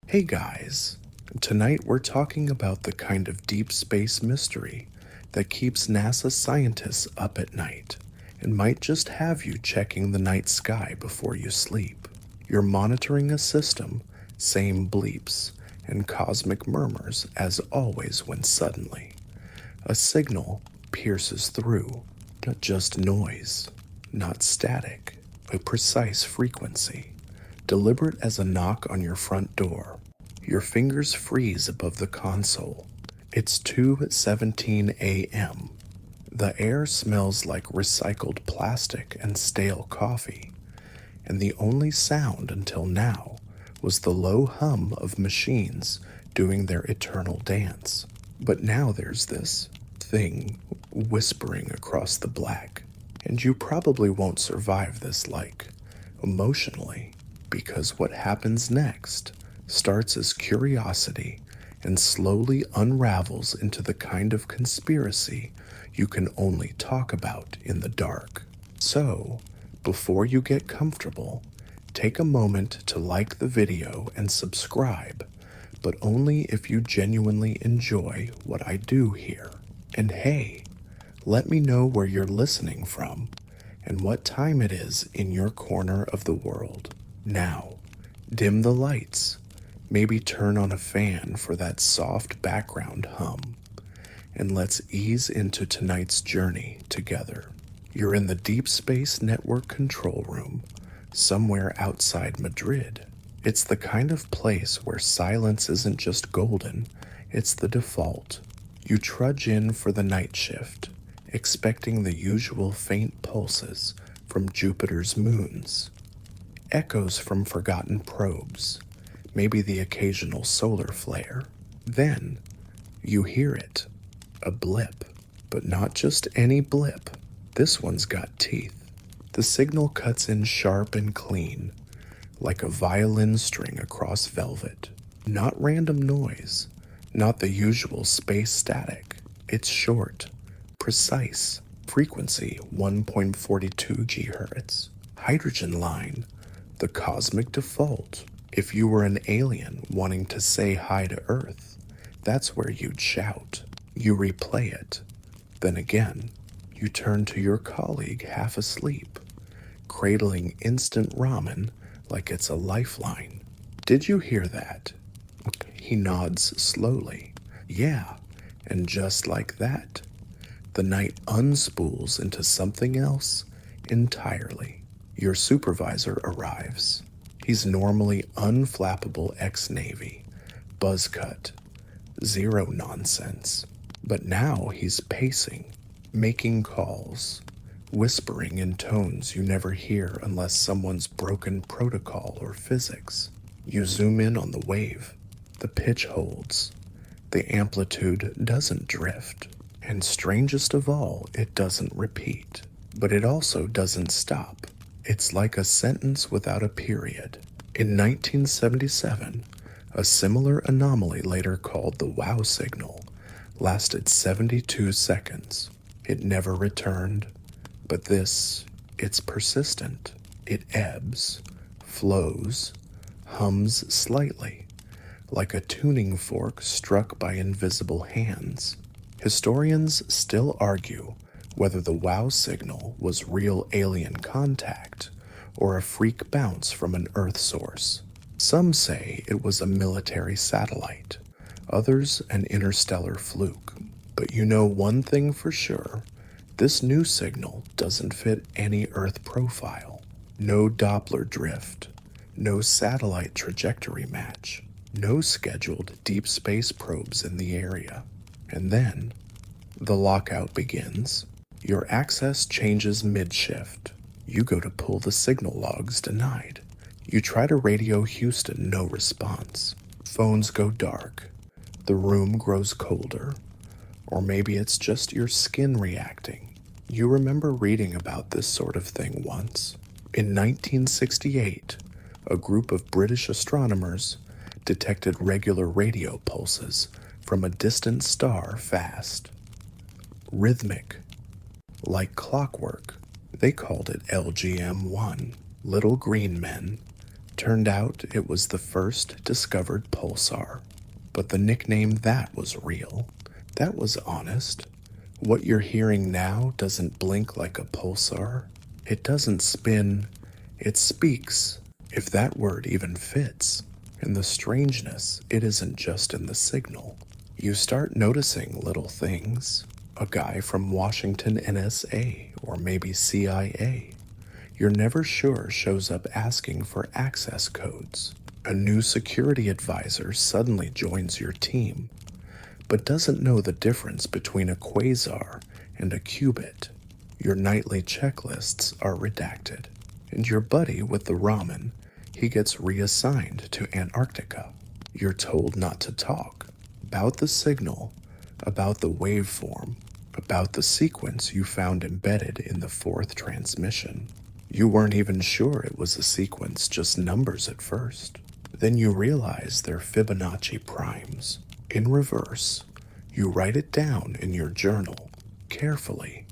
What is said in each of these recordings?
Hey guys, tonight we're talking about the kind of deep space mystery that keeps NASA scientists up at night and might just have you checking the night sky before you sleep. You're monitoring a system, same bleeps and cosmic murmurs as always when suddenly a signal pierces through, not just noise, not static, a precise frequency, deliberate as a knock on your front door. Your fingers freeze above the console. It's 2:17 a.m. The air smells like recycled plastic and stale coffee, and the only sound until now was the low hum of machines doing their eternal dance. But now there's this thing whispering across the black, and you probably won't survive this emotionally, because what happens next starts as curiosity and slowly unravels into the kind of conspiracy you can only talk about in the dark. So, before you get comfortable, take a moment to like the video and subscribe, but only if you genuinely enjoy what I do here. And hey, let me know where you're listening from and what time it is in your corner of the world. Now, dim the lights, maybe turn on a fan for that soft background hum, and let's ease into tonight's journey together. You're in the Deep Space Network control room, somewhere outside Madrid. It's the kind of place where silence isn't just golden, it's the default. You trudge in for the night shift, expecting the usual faint pulses from Jupiter's moons, echoes from forgotten probes, maybe the occasional solar flare. Then, you hear it, a blip, but not just any blip. This one's got teeth. The signal cuts in sharp and clean, like a violin string across velvet. Not random noise, not the usual space static. It's short, precise, frequency 1.42 GHz. Hydrogen line, the cosmic default. If you were an alien wanting to say hi to Earth, that's where you'd shout. You replay it. Then again, you turn to your colleague half asleep, cradling instant ramen like it's a lifeline. Did you hear that? He nods slowly. Yeah, and just like that, the night unspools into something else entirely. Your supervisor arrives. He's normally unflappable ex-Navy, buzz cut, zero nonsense. But now he's pacing, making calls, whispering in tones you never hear unless someone's broken protocol or physics. You zoom in on the wave. The pitch holds. The amplitude doesn't drift. And strangest of all, it doesn't repeat. But it also doesn't stop. It's like a sentence without a period. In 1977, a similar anomaly later called the wow signal lasted 72 seconds. It never returned, but it's persistent. It ebbs, flows, hums slightly, like a tuning fork struck by invisible hands. Historians still argue whether the wow signal was real alien contact or a freak bounce from an Earth source. Some say it was a military satellite, others an interstellar fluke. But you know one thing for sure, this new signal doesn't fit any Earth profile. No Doppler drift, no satellite trajectory match, no scheduled deep space probes in the area. And then, the lockout begins. Your access changes mid-shift. You go to pull the signal logs denied. You try to radio Houston, no response. Phones go dark. The room grows colder. Or maybe it's just your skin reacting. You remember reading about this sort of thing once. In 1968, a group of British astronomers detected regular radio pulses from a distant star fast. Rhythmic, like clockwork. They called it LGM-1. Little green men, Turned out it was the first discovered pulsar. But the nickname that was real. That was honest. What you're hearing now doesn't blink like a pulsar. It doesn't spin. It speaks, if that word even fits. And the strangeness, it isn't just in the signal. You start noticing little things. A guy from Washington NSA or maybe CIA. You're never sure shows up asking for access codes. A new security advisor suddenly joins your team, but doesn't know the difference between a quasar and a qubit. Your nightly checklists are redacted. And your buddy with the ramen, he gets reassigned to Antarctica. You're told not to talk about the signal, about the waveform, about the sequence you found embedded in the fourth transmission. You weren't even sure it was a sequence, just numbers at first. Then you realize they're Fibonacci primes. In reverse, you write it down in your journal, carefully.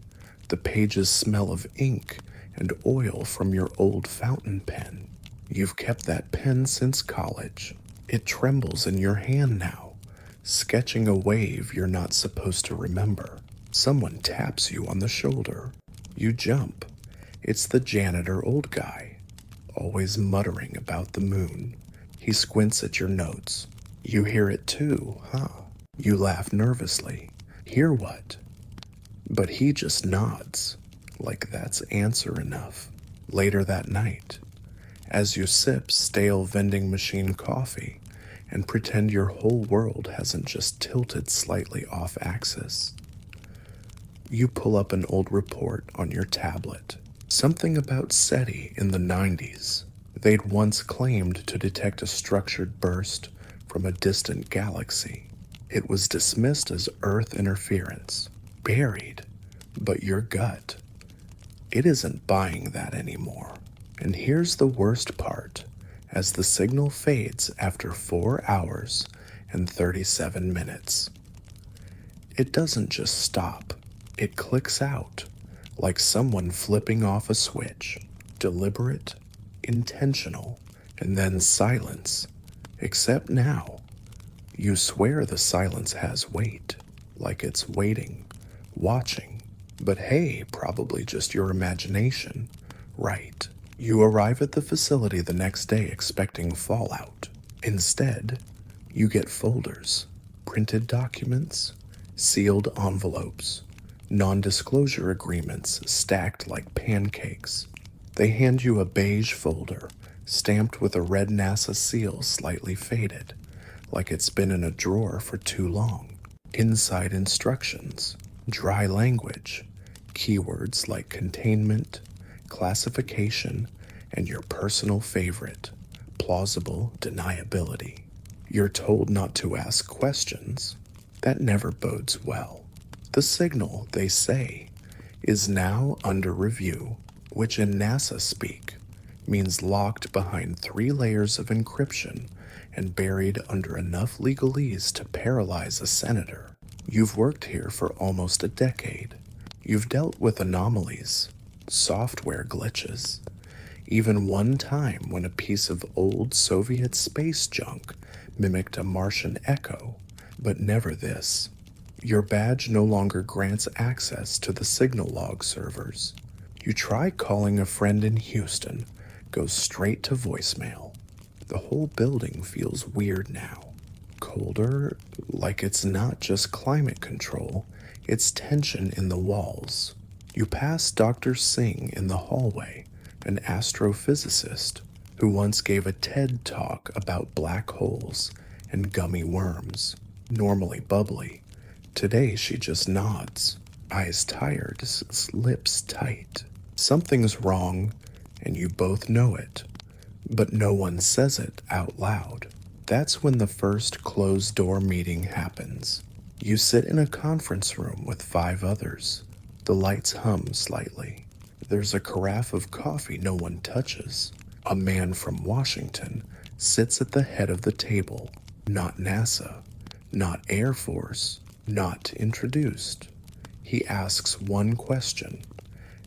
The pages smell of ink and oil from your old fountain pen. You've kept that pen since college. It trembles in your hand now, sketching a wave you're not supposed to remember. Someone taps you on the shoulder. You jump. It's the janitor old guy, always muttering about the moon. He squints at your notes. You hear it too, huh? You laugh nervously. Hear what? But he just nods, like that's answer enough. Later that night, as you sip stale vending machine coffee and pretend your whole world hasn't just tilted slightly off axis, you pull up an old report on your tablet. Something about SETI in the 90s. They'd once claimed to detect a structured burst from a distant galaxy. It was dismissed as Earth interference, buried, but your gut, it isn't buying that anymore. And here's the worst part. As the signal fades after 4 hours and 37 minutes, it doesn't just stop. It clicks out, like someone flipping off a switch. Deliberate, intentional, and then silence. Except now, you swear the silence has weight, like it's waiting, watching. But hey, probably just your imagination. Right. You arrive at the facility the next day expecting fallout. Instead, you get folders, printed documents, sealed envelopes, non-disclosure agreements stacked like pancakes. They hand you a beige folder, stamped with a red NASA seal slightly faded, like it's been in a drawer for too long. Inside instructions, dry language, keywords like containment, classification, and your personal favorite, plausible deniability. You're told not to ask questions. That never bodes well. The signal, they say, is now under review, which in NASA speak means locked behind 3 layers of encryption and buried under enough legalese to paralyze a senator. You've worked here for almost a decade. You've dealt with anomalies, software glitches, even one time when a piece of old Soviet space junk mimicked a Martian echo, but never this. Your badge no longer grants access to the signal log servers. You try calling a friend in Houston, goes straight to voicemail. The whole building feels weird now. Colder, like it's not just climate control, it's tension in the walls. You pass Dr. Singh in the hallway, an astrophysicist who once gave a TED talk about black holes and gummy worms. Normally bubbly, today she just nods, eyes tired, lips tight. Something's wrong, and you both know it, but no one says it out loud. That's when the first closed-door meeting happens. You sit in a conference room with 5 others. The lights hum slightly. There's a carafe of coffee no one touches. A man from Washington sits at the head of the table. Not NASA, not Air Force, not introduced. He asks one question.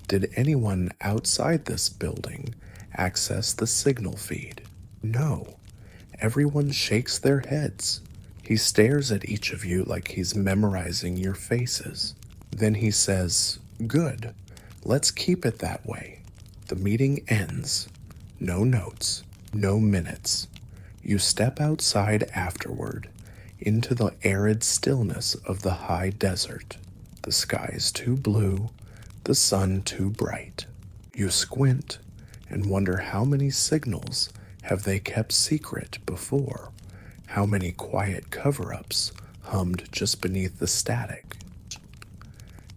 Did anyone outside this building access the signal feed? No. Everyone shakes their heads. He stares at each of you like he's memorizing your faces. Then he says, "Good. Let's keep it that way." The meeting ends. No notes, no minutes. You step outside afterward, into the arid stillness of the high desert. The sky's too blue, the sun too bright. You squint and wonder how many signals have they kept secret before, how many quiet cover-ups hummed just beneath the static.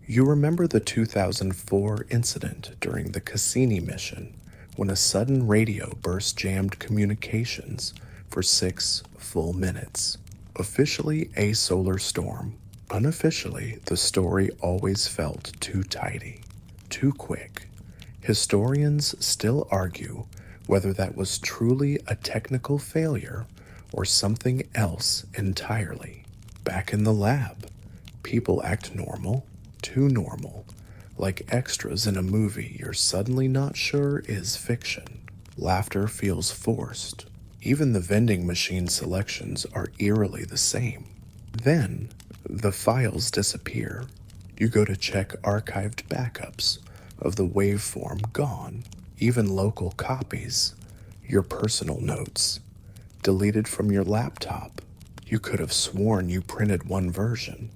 You remember the 2004 incident during the Cassini mission when a sudden radio burst jammed communications for 6 full minutes. Officially a solar storm. Unofficially, the story always felt too tidy, too quick. Historians still argue whether that was truly a technical failure or something else entirely. Back in the lab, people act normal, too normal, like extras in a movie you're suddenly not sure is fiction. Laughter feels forced. Even the vending machine selections are eerily the same. Then, the files disappear. You go to check archived backups of the waveform gone, even local copies, your personal notes, deleted from your laptop. You could have sworn you printed one version,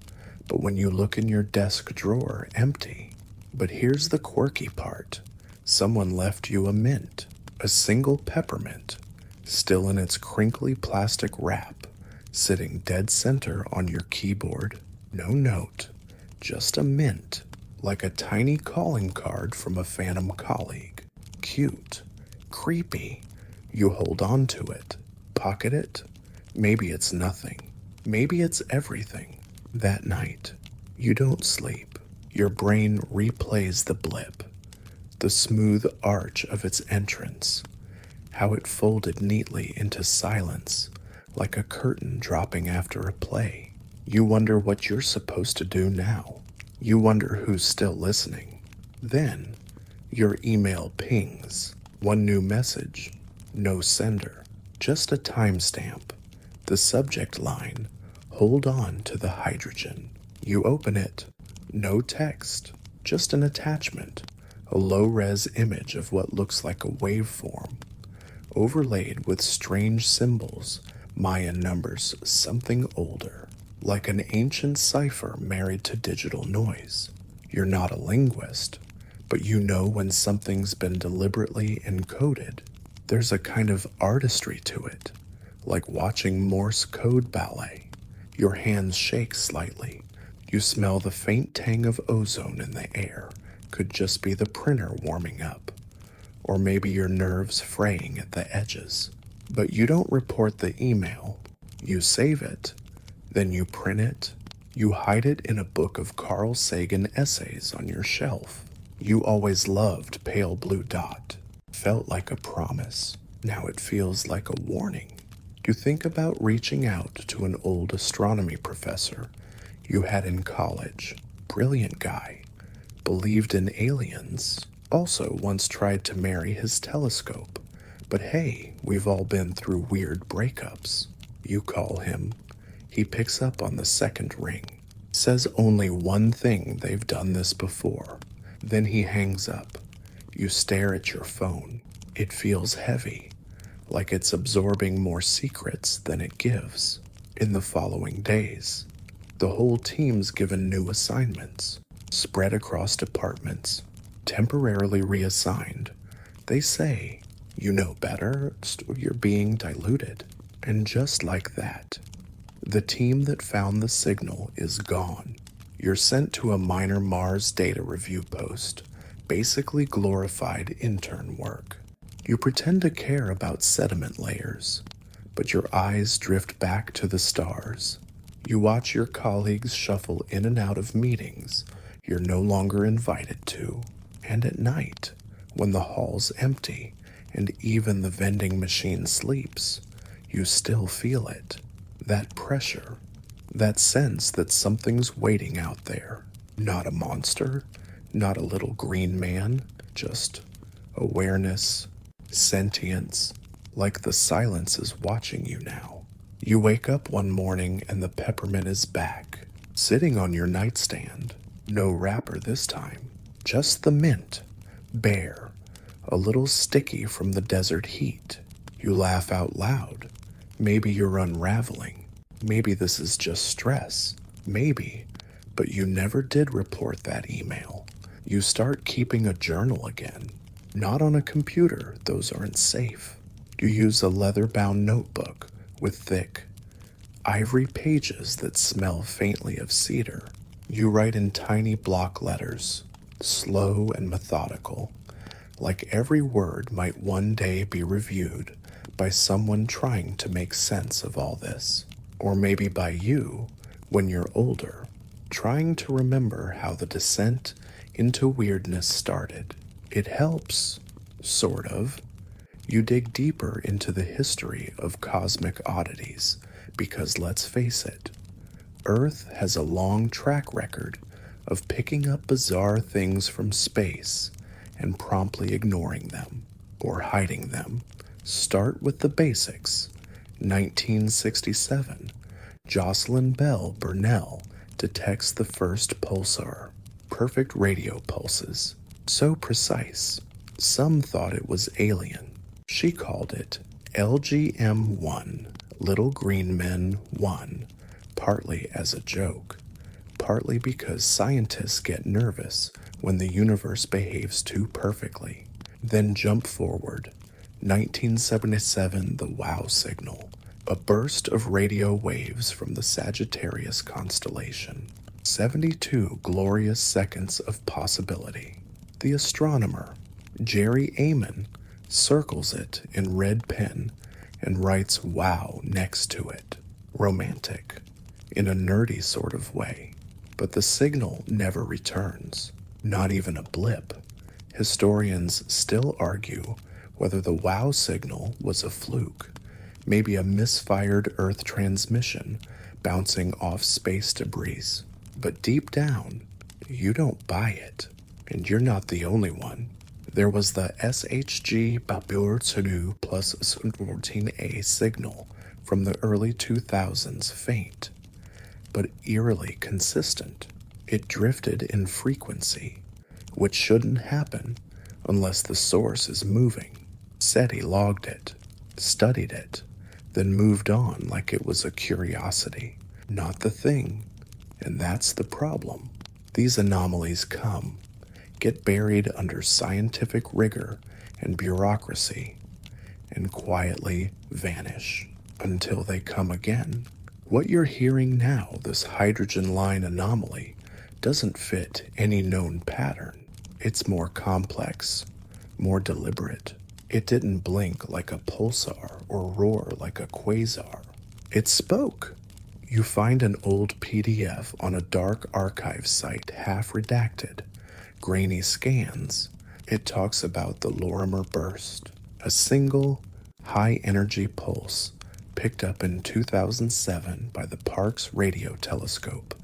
but when you look in your desk drawer, empty. But here's the quirky part. Someone left you a mint, a single peppermint, still in its crinkly plastic wrap, sitting dead center on your keyboard. No note, just a mint, like a tiny calling card from a phantom colleague. Cute, creepy. You hold on to it, pocket it. Maybe it's nothing. Maybe it's everything. That night, you don't sleep. Your brain replays the blip, the smooth arch of its entrance, how it folded neatly into silence, like a curtain dropping after a play. You wonder what you're supposed to do now. You wonder who's still listening. Then, your email pings. One new message. No sender. Just a timestamp. The subject line. Hold on to the hydrogen. You open it. No text. Just an attachment. A low-res image of what looks like a waveform, overlaid with strange symbols, Mayan numbers, something older, like an ancient cipher married to digital noise. You're not a linguist, but you know when something's been deliberately encoded. There's a kind of artistry to it, like watching Morse code ballet. Your hands shake slightly. You smell the faint tang of ozone in the air. Could just be the printer warming up. Or maybe your nerves fraying at the edges. But you don't report the email. You save it. Then you print it. You hide it in a book of Carl Sagan essays on your shelf. You always loved Pale Blue Dot. Felt like a promise. Now it feels like a warning. You think about reaching out to an old astronomy professor you had in college. Brilliant guy. Believed in aliens. Also once tried to marry his telescope. But hey, we've all been through weird breakups. You call him. He picks up on the second ring. Says only one thing they've done this before. Then he hangs up. You stare at your phone. It feels heavy, like it's absorbing more secrets than it gives. In the following days, the whole team's given new assignments, spread across departments, temporarily reassigned. They say, you know better, you're being diluted. And just like that, the team that found the signal is gone. You're sent to a minor Mars data review post, basically glorified intern work. You pretend to care about sediment layers, but your eyes drift back to the stars. You watch your colleagues shuffle in and out of meetings you're no longer invited to. And at night, when the hall's empty and even the vending machine sleeps, you still feel it. That pressure, that sense that something's waiting out there. Not a monster, not a little green man, just awareness, sentience, like the silence is watching you now. You wake up one morning and the peppermint is back, sitting on your nightstand. No wrapper this time, just the mint, bare, a little sticky from the desert heat. You laugh out loud. Maybe you're unraveling. Maybe this is just stress. Maybe. But you never did report that email. You start keeping a journal again. Not on a computer, those aren't safe. You use a leather-bound notebook with thick, ivory pages that smell faintly of cedar. You write in tiny block letters, slow and methodical, like every word might one day be reviewed by someone trying to make sense of all this. Or maybe by you, when you're older, trying to remember how the descent into weirdness started. It helps, sort of. You dig deeper into the history of cosmic oddities because, let's face it, Earth has a long track record of picking up bizarre things from space and promptly ignoring them or hiding them. Start with the basics. 1967, Jocelyn Bell Burnell detects the first pulsar, perfect radio pulses, so precise. Some thought it was alien. She called it LGM-1, Little Green Men 1, partly as a joke, partly because scientists get nervous when the universe behaves too perfectly. Then jump forward. 1977, the WOW signal, a burst of radio waves from the Sagittarius constellation. 72 glorious seconds of possibility. The astronomer, Jerry Amon, circles it in red pen and writes "wow" next to it. Romantic, in a nerdy sort of way. But the signal never returns, not even a blip. Historians still argue whether the WOW signal was a fluke, maybe a misfired Earth transmission bouncing off space debris. But deep down, you don't buy it, and you're not the only one. There was the SHG Babur Tsunu plus 14A signal from the early 2000s, faint, but eerily consistent. It drifted in frequency, which shouldn't happen unless the source is moving. SETI logged it, studied it, then moved on like it was a curiosity, not the thing. And that's the problem. These anomalies come, get buried under scientific rigor and bureaucracy, and quietly vanish until they come again. What you're hearing now, this hydrogen line anomaly, doesn't fit any known pattern. It's more complex, more deliberate. It didn't blink like a pulsar or roar like a quasar. It spoke. You find an old PDF on a dark archive site, half redacted, grainy scans. It talks about the Lorimer burst, a single, high-energy pulse picked up in 2007 by the Parkes Radio Telescope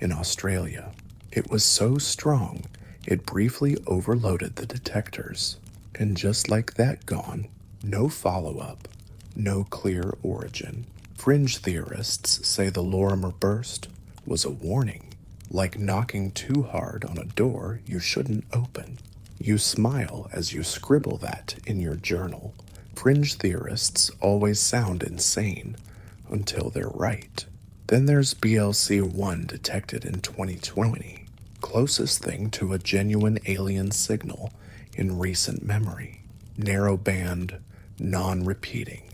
in Australia. It was so strong, it briefly overloaded the detectors. And just like that gone, no follow-up, no clear origin. Fringe theorists say the Lorimer burst was a warning, like knocking too hard on a door you shouldn't open. You smile as you scribble that in your journal. Fringe theorists always sound insane until they're right. Then there's BLC-1 detected in 2020, closest thing to a genuine alien signal in recent memory. Narrow-band, non-repeating,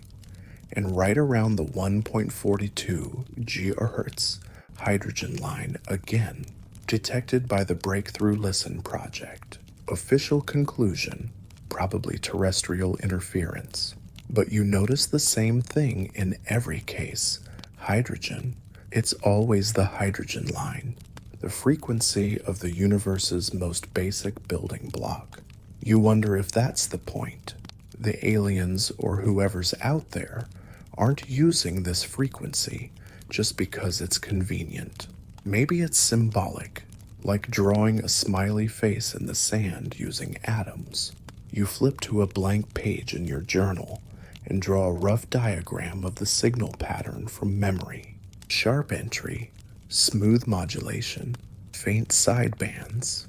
and right around the 1.42 GHz hydrogen line again, detected by the Breakthrough Listen project. Official conclusion, probably terrestrial interference. But you notice the same thing in every case. Hydrogen. It's always the hydrogen line, the frequency of the universe's most basic building block. You wonder if that's the point. The aliens or whoever's out there aren't using this frequency just because it's convenient. Maybe it's symbolic, like drawing a smiley face in the sand using atoms. You flip to a blank page in your journal, and draw a rough diagram of the signal pattern from memory. Sharp entry, smooth modulation, faint sidebands,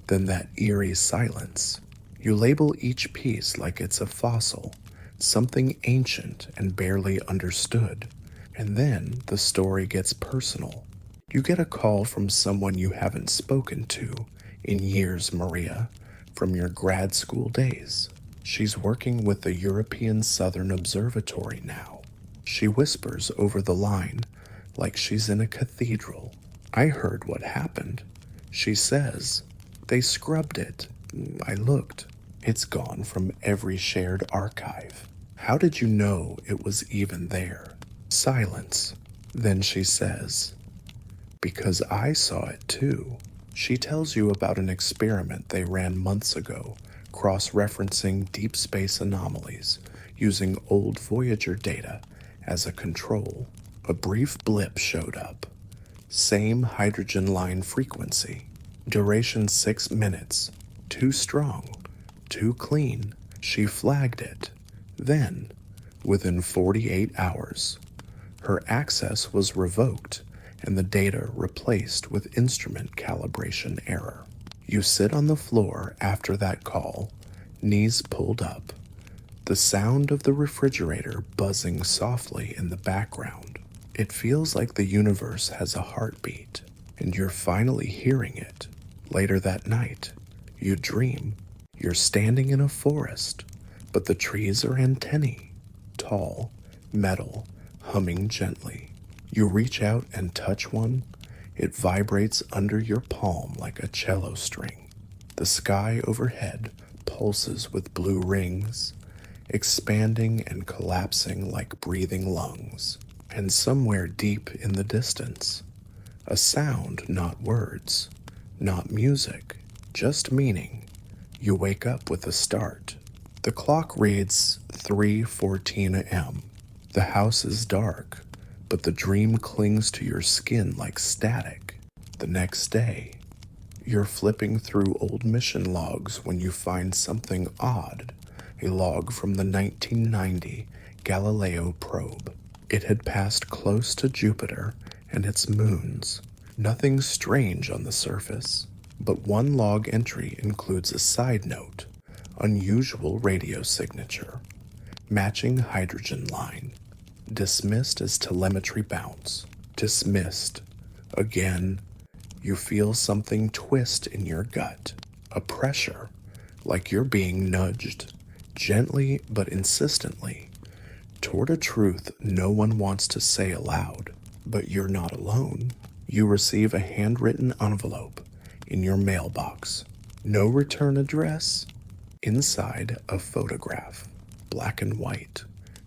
then that eerie silence. You label each piece like it's a fossil, something ancient and barely understood. And then the story gets personal. You get a call from someone you haven't spoken to in years, Maria, from your grad school days. She's working with the European Southern Observatory now. She whispers over the line like she's in a cathedral. I heard what happened. She says, they scrubbed it. I looked. It's gone from every shared archive. How did you know it was even there? Silence. Then she says, because I saw it too. She tells you about an experiment they ran months ago, cross-referencing deep space anomalies, using old Voyager data as a control. A brief blip showed up. Same hydrogen line frequency. Duration 6 minutes. Too strong. Too clean. She flagged it. Then, within 48 hours, her access was revoked and the data replaced with instrument calibration error. You sit on the floor after that call, knees pulled up, the sound of the refrigerator buzzing softly in the background. It feels like the universe has a heartbeat, and you're finally hearing it. Later that night, you dream. You're standing in a forest, but the trees are antennae, tall, metal, humming gently. You reach out and touch one. It vibrates under your palm like a cello string. The sky overhead pulses with blue rings, expanding and collapsing like breathing lungs. And somewhere deep in the distance, a sound, not words, not music, just meaning. You wake up with a start. The clock reads 3:14 a.m. The house is dark, but the dream clings to your skin like static. The next day, you're flipping through old mission logs when you find something odd, a log from the 1990 Galileo probe. It had passed close to Jupiter and its moons. Nothing strange on the surface, but one log entry includes a side note, unusual radio signature, matching hydrogen line, dismissed as telemetry bounce, dismissed. Again, you feel something twist in your gut, a pressure, like you're being nudged, gently but insistently, toward a truth no one wants to say aloud. But you're not alone. You receive a handwritten envelope in your mailbox. No return address. Inside, a photograph, black and white,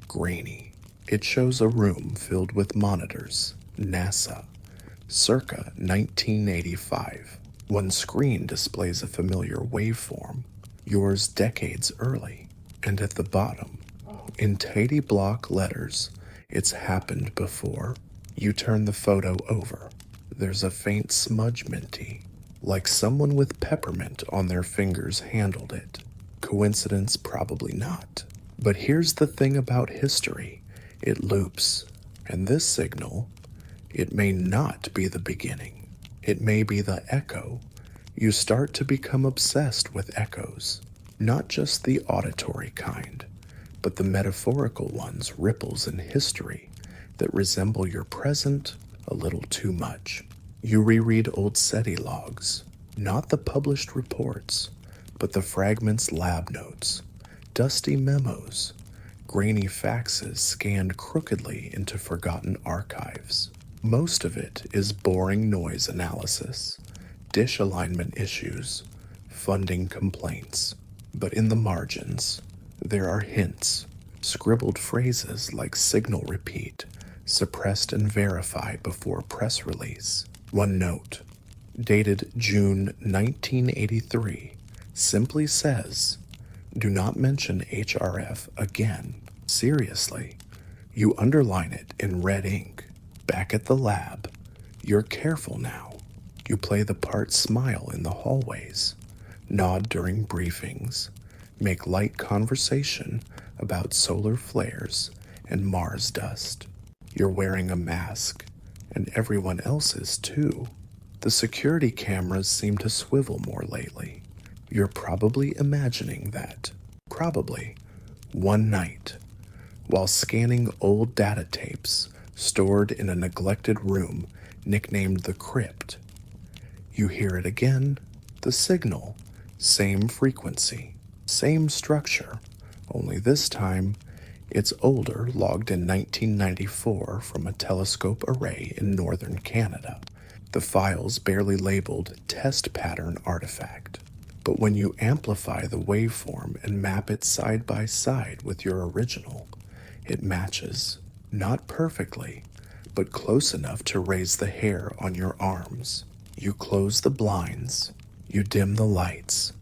grainy. It shows a room filled with monitors, NASA, circa 1985. One screen displays a familiar waveform, yours decades early. And at the bottom, in tidy block letters, it's happened before. You turn the photo over. There's a faint smudge minty, like someone with peppermint on their fingers handled it. Coincidence? Probably not. But here's the thing about history. It loops. And this signal, it may not be the beginning. It may be the echo. You start to become obsessed with echoes. Not just the auditory kind, but the metaphorical ones, ripples in history that resemble your present a little too much. You reread old SETI logs, not the published reports, but the fragments' lab notes, dusty memos, grainy faxes scanned crookedly into forgotten archives. Most of it is boring noise analysis, dish alignment issues, funding complaints. But in the margins, there are hints, scribbled phrases like signal repeat, suppressed and verify before press release. One note, dated June 1983, simply says, do not mention HRF again. Seriously. You underline it in red ink. Back at the lab, you're careful now. You play the part smile in the hallways, nod during briefings, make light conversation about solar flares and Mars dust. You're wearing a mask, and everyone else is too. The security cameras seem to swivel more lately. You're probably imagining that. Probably. One night, while scanning old data tapes stored in a neglected room nicknamed the Crypt, you hear it again. The signal. Same frequency. Same structure. Only this time, it's older, logged in 1994 from a telescope array in northern Canada. The file's barely labeled test pattern artifact. But when you amplify the waveform and map it side by side with your original, it matches. Not perfectly, but close enough to raise the hair on your arms. You close the blinds, you dim the lights,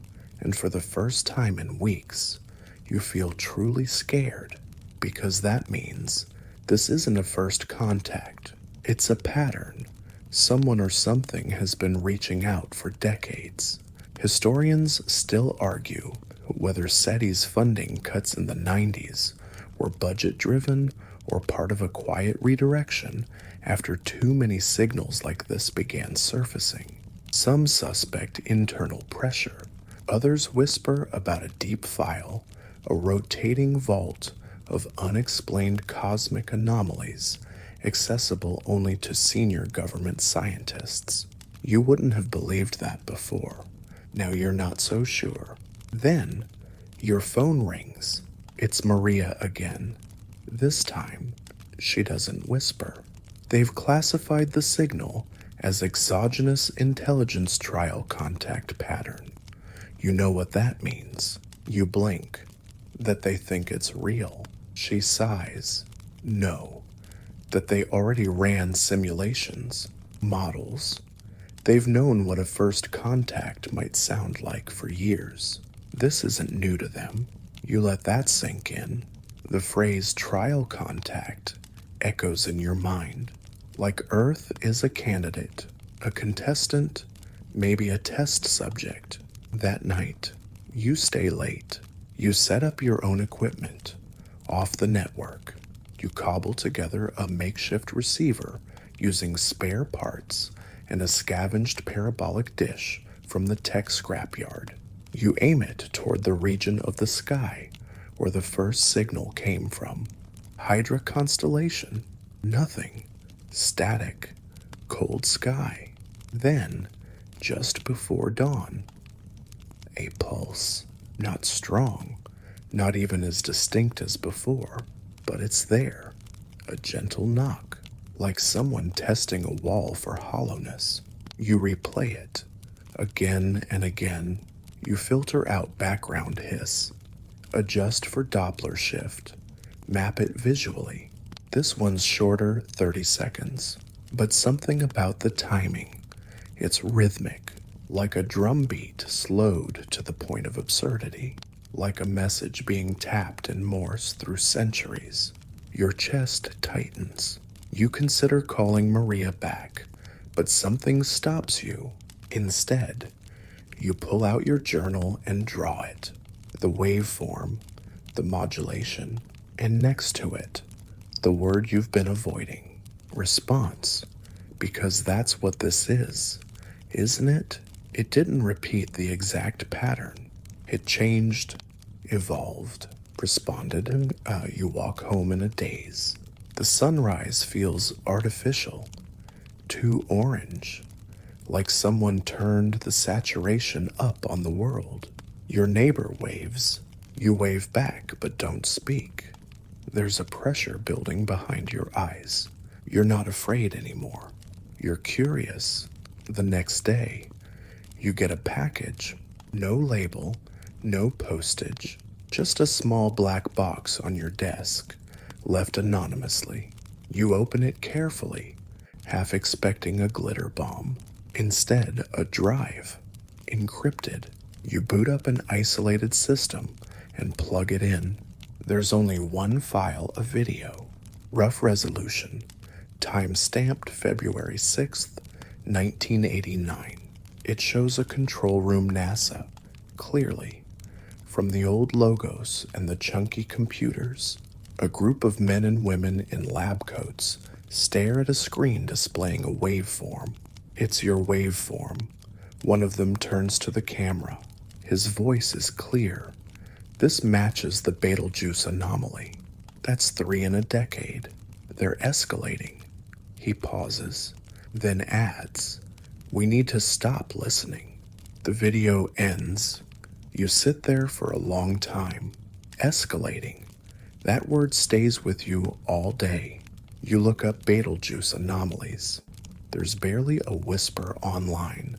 and for the first time in weeks, you feel truly scared, because that means this isn't a first contact. It's a pattern. Someone or something has been reaching out for decades. Historians still argue whether SETI's funding cuts in the 90s were budget-driven or part of a quiet redirection after too many signals like this began surfacing. Some suspect internal pressure. Others whisper about a deep file, a rotating vault of unexplained cosmic anomalies accessible only to senior government scientists. You wouldn't have believed that before. Now you're not so sure. Then, your phone rings. It's Maria again. This time, she doesn't whisper. They've classified the signal as exogenous intelligence trial contact pattern. You know what that means. You blink. That they think it's real. She sighs. No. That they already ran simulations, models. They've known what a first contact might sound like for years. This isn't new to them. You let that sink in. The phrase trial contact echoes in your mind. Like Earth is a candidate, a contestant, maybe a test subject. That night, you stay late. You set up your own equipment, off the network. You cobble together a makeshift receiver using spare parts and a scavenged parabolic dish from the tech scrapyard. You aim it toward the region of the sky where the first signal came from. Hydra constellation. Nothing. Static. Cold sky. Then, just before dawn, a pulse. Not strong, not even as distinct as before, but it's there. A gentle knock, like someone testing a wall for hollowness. You replay it. Again and again, you filter out background hiss. Adjust for Doppler shift. Map it visually. This one's shorter, 30 seconds. But something about the timing. It's rhythmic, like a drum beat slowed to the point of absurdity. Like a message being tapped in Morse through centuries. Your chest tightens. You consider calling Maria back, but something stops you. Instead, you pull out your journal and draw it. The waveform, the modulation, and next to it, the word you've been avoiding. Response. Because that's what this is, isn't it? It didn't repeat the exact pattern. It changed, evolved, responded, and you walk home in a daze. The sunrise feels artificial, too orange, like someone turned the saturation up on the world. Your neighbor waves. You wave back, but don't speak. There's a pressure building behind your eyes. You're not afraid anymore. You're curious. The next day, you get a package. No label, no postage, just a small black box on your desk, left anonymously. You open it carefully, half expecting a glitter bomb. Instead, a drive, encrypted. You boot up an isolated system and plug it in. There's only one file of video, rough resolution, time-stamped February 6th, 1989. It shows a control room NASA, clearly. From the old logos and the chunky computers, a group of men and women in lab coats stare at a screen displaying a waveform. It's your waveform. One of them turns to the camera. His voice is clear. This matches the Betelgeuse anomaly. That's 3 in a decade. They're escalating. He pauses, then adds, "We need to stop listening." The video ends. You sit there for a long time. Escalating. That word stays with you all day. You look up Betelgeuse anomalies. There's barely a whisper online.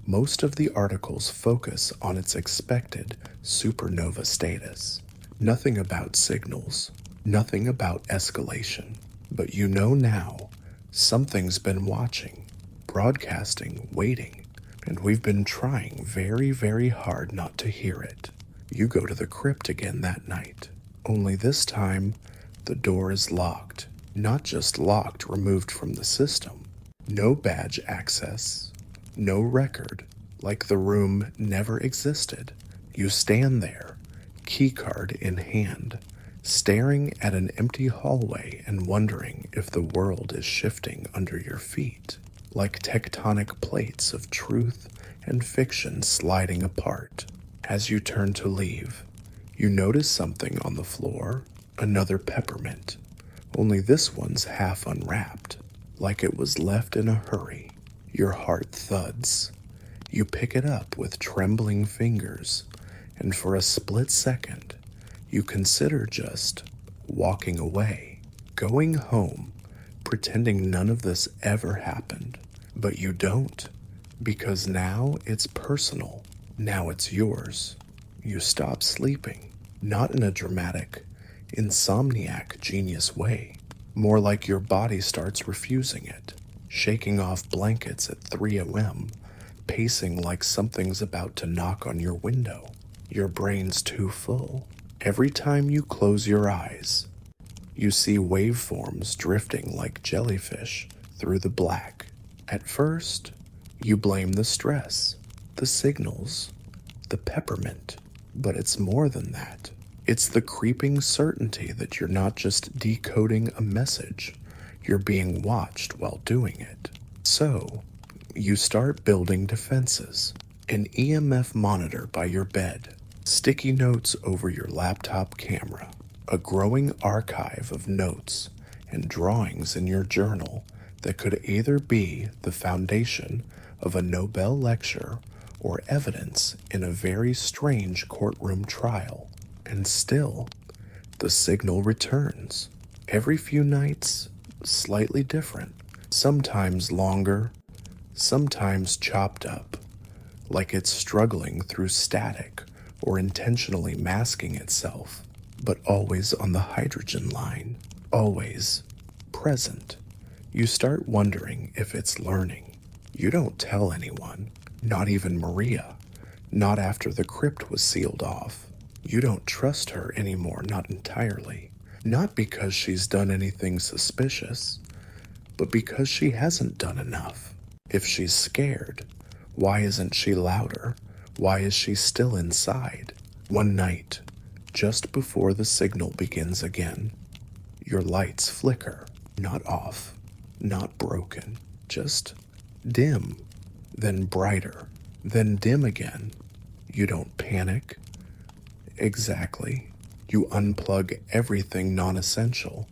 Most of the articles focus on its expected supernova status. Nothing about signals, nothing about escalation. But you know now, something's been watching, broadcasting, waiting, and we've been trying very, very hard not to hear it. You go to the crypt again that night, only this time, the door is locked. Not just locked, removed from the system. No badge access. No record, like the room never existed. You stand there, keycard in hand, staring at an empty hallway and wondering if the world is shifting under your feet, like tectonic plates of truth and fiction sliding apart. As you turn to leave, you notice something on the floor, another peppermint, only this one's half unwrapped, like it was left in a hurry. Your heart thuds. You pick it up with trembling fingers, and for a split second, you consider just walking away, going home, pretending none of this ever happened. But you don't, because now it's personal. Now it's yours. You stop sleeping, not in a dramatic, insomniac genius way, more like your body starts refusing it, shaking off blankets at 3 a.m., pacing like something's about to knock on your window. Your brain's too full. Every time you close your eyes, you see waveforms drifting like jellyfish through the black. At first, you blame the stress, the signals, the peppermint, but it's more than that. It's the creeping certainty that you're not just decoding a message, you're being watched while doing it. So, you start building defenses. An EMF monitor by your bed, sticky notes over your laptop camera, a growing archive of notes and drawings in your journal that could either be the foundation of a Nobel lecture or evidence in a very strange courtroom trial. And still, the signal returns. Every few nights, slightly different, sometimes longer, sometimes chopped up, like it's struggling through static or intentionally masking itself, but always on the hydrogen line, always present. You start wondering if it's learning. You don't tell anyone, not even Maria, not after the crypt was sealed off. You don't trust her anymore, not entirely. Not because she's done anything suspicious, but because she hasn't done enough. If she's scared, why isn't she louder? Why is she still inside? One night, just before the signal begins again, your lights flicker, not off, not broken, just dim, then brighter, then dim again. You don't panic. Exactly. You unplug everything non-essential,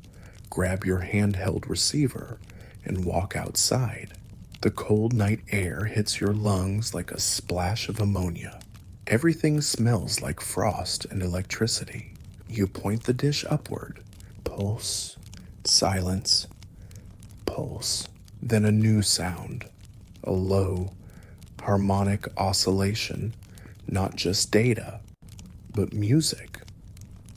grab your handheld receiver, and walk outside. The cold night air hits your lungs like a splash of ammonia. Everything smells like frost and electricity. You point the dish upward. Pulse. Silence. Pulse. Then a new sound. A low, harmonic oscillation. Not just data, but music.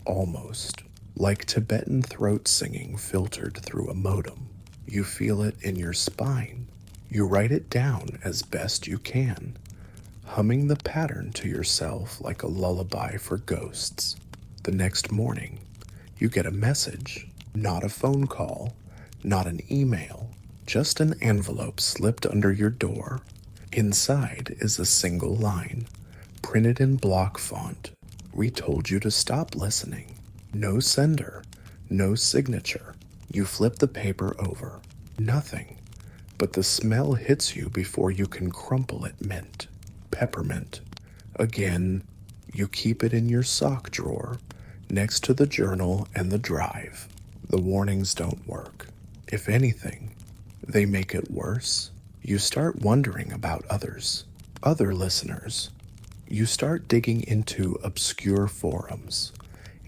Almost. Like Tibetan throat singing filtered through a modem. You feel it in your spine. You write it down as best you can, humming the pattern to yourself like a lullaby for ghosts. The next morning, you get a message, not a phone call, not an email, just an envelope slipped under your door. Inside is a single line, printed in block font. We told you to stop listening. No sender, no signature. You flip the paper over. Nothing. But the smell hits you before you can crumple it. Mint. Peppermint. Again, you keep it in your sock drawer next to the journal and the drive. The warnings don't work. If anything, they make it worse. You start wondering about others, other listeners. You start digging into obscure forums,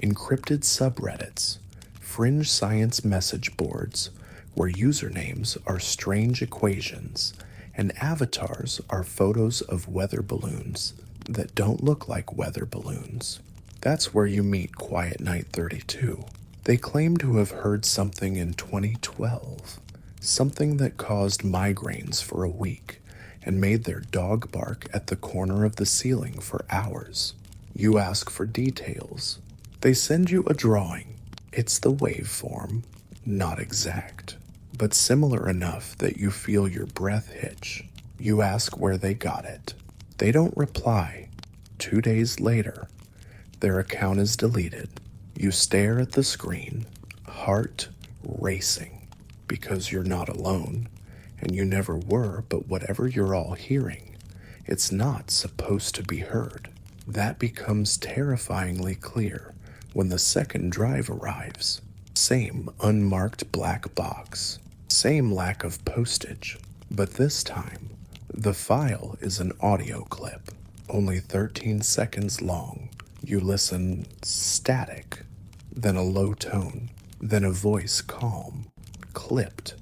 encrypted subreddits, fringe science message boards where usernames are strange equations and avatars are photos of weather balloons that don't look like weather balloons. That's where you meet Quiet Night 32. They claim to have heard something in 2012, something that caused migraines for a week and made their dog bark at the corner of the ceiling for hours. You ask for details. They send you a drawing. It's the waveform, not exact, but similar enough that you feel your breath hitch. You ask where they got it. They don't reply. 2 days later, their account is deleted. You stare at the screen, heart racing, because you're not alone, and you never were, but whatever you're all hearing, it's not supposed to be heard. That becomes terrifyingly clear when the second drive arrives. Same unmarked black box, same lack of postage, but this time, the file is an audio clip, only 13 seconds long. You listen static, then a low tone, then a voice calm, clipped,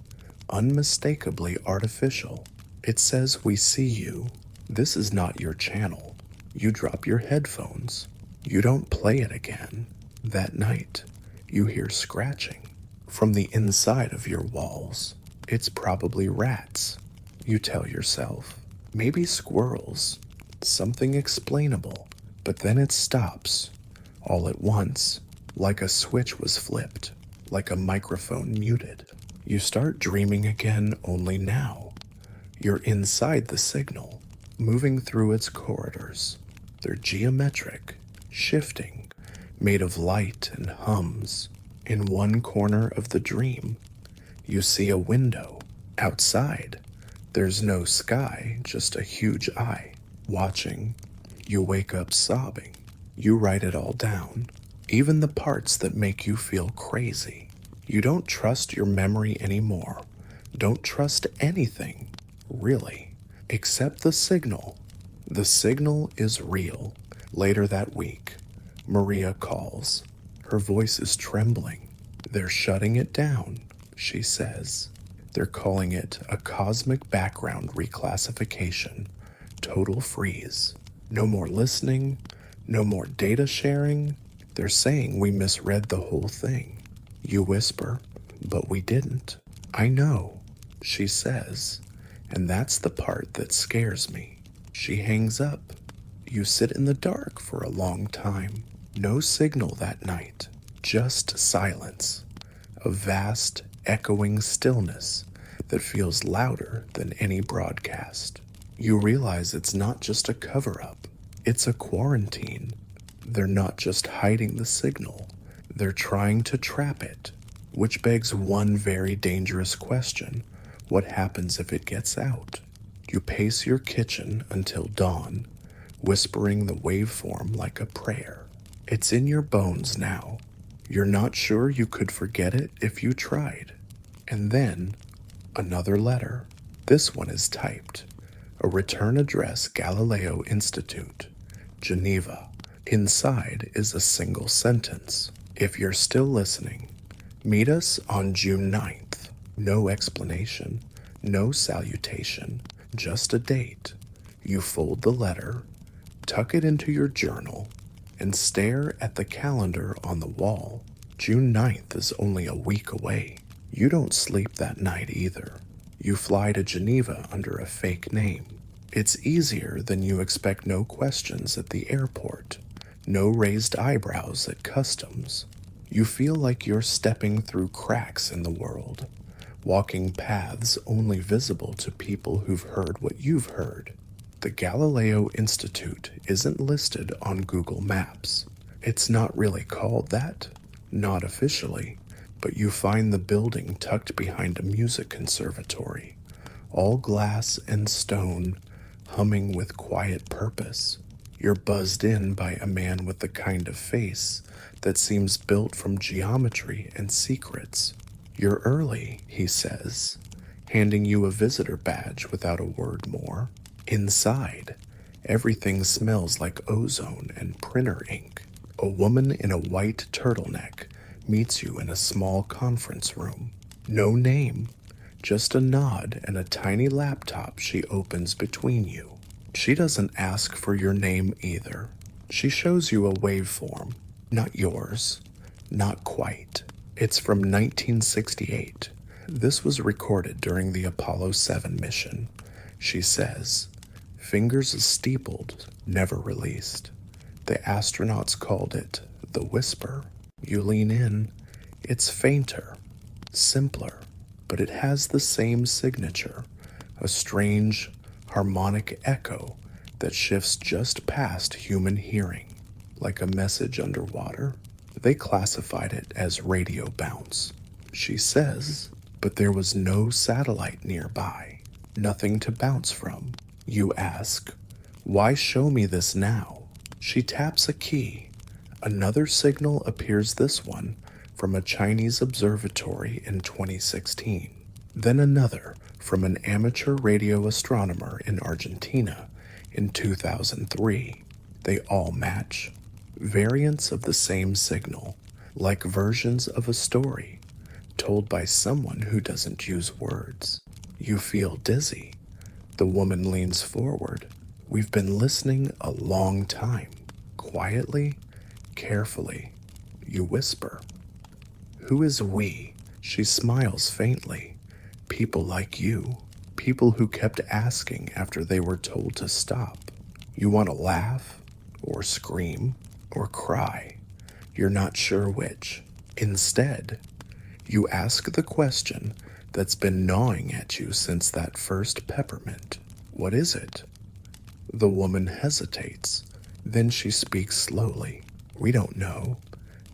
unmistakably artificial. It says, "We see you. This is not your channel." You drop your headphones. You don't play it again. That night, you hear scratching from the inside of your walls. It's probably rats. You tell yourself, maybe squirrels, something explainable. But then it stops, all at once, like a switch was flipped, like a microphone muted. You start dreaming again, only now. You're inside the signal, moving through its corridors. They're geometric, shifting, made of light and hums. In one corner of the dream, you see a window. Outside, there's no sky, just a huge eye, watching. You wake up sobbing. You write it all down, even the parts that make you feel crazy. You don't trust your memory anymore. Don't trust anything, really, except the signal. The signal is real. Later that week, Maria calls. Her voice is trembling. They're shutting it down, she says. They're calling it a cosmic background reclassification. Total freeze. No more listening, no more data sharing. They're saying we misread the whole thing. You whisper, but we didn't. I know, she says, and that's the part that scares me. She hangs up. You sit in the dark for a long time. No signal that night, just silence. A vast, echoing stillness that feels louder than any broadcast. You realize it's not just a cover-up. It's a quarantine. They're not just hiding the signal. They're trying to trap it, which begs one very dangerous question. What happens if it gets out? You pace your kitchen until dawn, whispering the waveform like a prayer. It's in your bones now. You're not sure you could forget it if you tried. And then, another letter. This one is typed. A return address, Galileo Institute, Geneva. Inside is a single sentence. If you're still listening, meet us on June 9th. No explanation, no salutation, just a date. You fold the letter, tuck it into your journal, and stare at the calendar on the wall. June 9th is only a week away. You don't sleep that night either. You fly to Geneva under a fake name. It's easier than you expect. No questions at the airport. No raised eyebrows at customs. You feel like you're stepping through cracks in the world, walking paths only visible to people who've heard what you've heard. The Galileo Institute isn't listed on Google Maps. It's not really called that, not officially, but you find the building tucked behind a music conservatory, all glass and stone, humming with quiet purpose. You're buzzed in by a man with the kind of face that seems built from geometry and secrets. You're early, he says, handing you a visitor badge without a word more. Inside, everything smells like ozone and printer ink. A woman in a white turtleneck meets you in a small conference room. No name, just a nod and a tiny laptop she opens between you. She doesn't ask for your name either. She shows you a waveform, not yours, not quite. It's from 1968. This was recorded during the Apollo 7 mission. She says, fingers steepled, never released. The astronauts called it the whisper. You lean in. It's fainter, simpler, but it has the same signature, a strange, harmonic echo that shifts just past human hearing, like a message underwater. They classified it as radio bounce. She says, but there was no satellite nearby, nothing to bounce from. You ask, why show me this now? She taps a key. Another signal appears, this one from a Chinese observatory in 2016. Then another from an amateur radio astronomer in Argentina in 2003. They all match. Variants of the same signal, like versions of a story told by someone who doesn't use words. You feel dizzy. The woman leans forward. We've been listening a long time. Quietly, carefully, you whisper. Who is we? She smiles faintly. People like you. People who kept asking after they were told to stop. You want to laugh, or scream, or cry. You're not sure which. Instead, you ask the question that's been gnawing at you since that first peppermint. What is it? The woman hesitates. Then she speaks slowly. We don't know.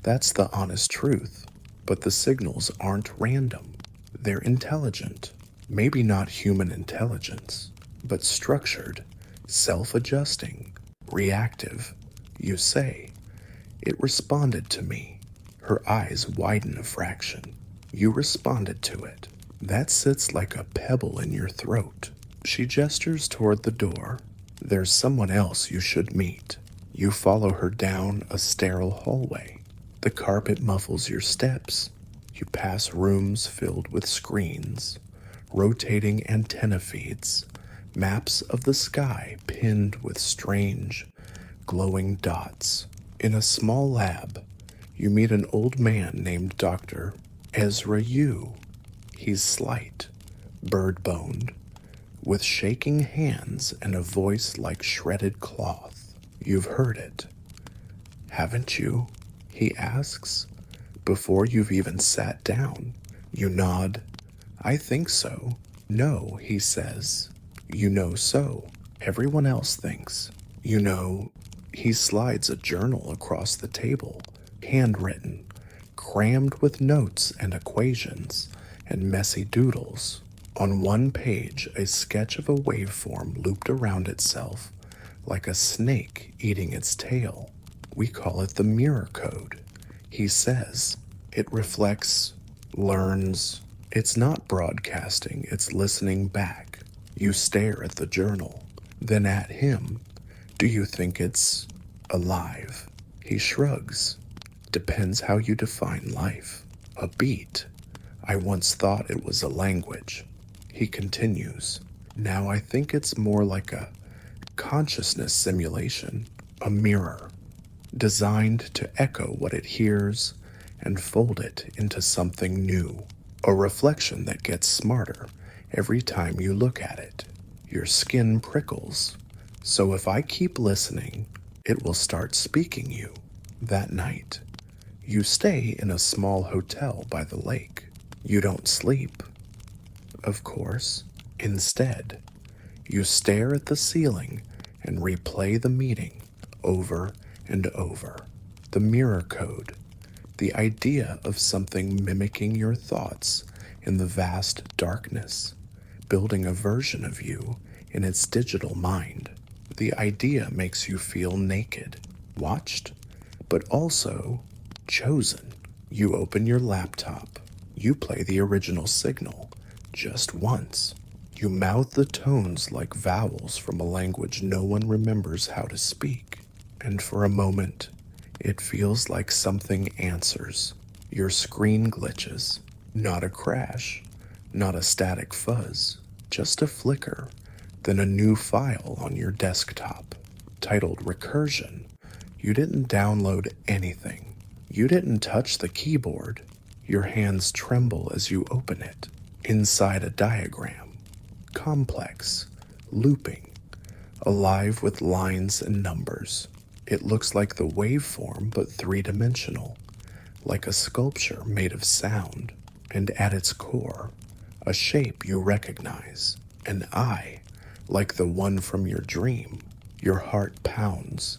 That's the honest truth. But the signals aren't random. They're intelligent. Maybe not human intelligence, but structured, self-adjusting, reactive. You say, it responded to me. Her eyes widen a fraction. You responded to it. That sits like a pebble in your throat. She gestures toward the door. There's someone else you should meet. You follow her down a sterile hallway. The carpet muffles your steps. You pass rooms filled with screens, rotating antenna feeds, maps of the sky pinned with strange, glowing dots. In a small lab, you meet an old man named Dr. Ezra Yu. He's slight, bird-boned, with shaking hands and a voice like shredded cloth. You've heard it, haven't you? He asks. Before you've even sat down, you nod. I think so. No, he says. You know so. Everyone else thinks. You know, he slides a journal across the table, handwritten, crammed with notes and equations and messy doodles. On one page, a sketch of a waveform looped around itself like a snake eating its tail. We call it the mirror code. He says, it reflects, learns. It's not broadcasting, it's listening back. You stare at the journal, then at him. Do you think it's alive? He shrugs. Depends how you define life. A beat. I once thought it was a language. He continues. Now I think it's more like a consciousness simulation, a mirror, designed to echo what it hears and fold it into something new, a reflection that gets smarter every time you look at it. Your skin prickles, so if I keep listening, it will start speaking you. That night, you stay in a small hotel by the lake. You don't sleep, of course. Instead, you stare at the ceiling and replay the meeting over and over. The mirror code, the idea of something mimicking your thoughts in the vast darkness, building a version of you in its digital mind. The idea makes you feel naked, watched, but also chosen. You open your laptop. You play the original signal just once. You mouth the tones like vowels from a language no one remembers how to speak. And for a moment, it feels like something answers. Your screen glitches. Not a crash, not a static fuzz, just a flicker, then a new file on your desktop, titled Recursion. You didn't download anything. You didn't touch the keyboard. Your hands tremble as you open it. Inside a diagram, complex, looping, alive with lines and numbers. It looks like the waveform, but three-dimensional, like a sculpture made of sound. And at its core, a shape you recognize, an eye, like the one from your dream. Your heart pounds.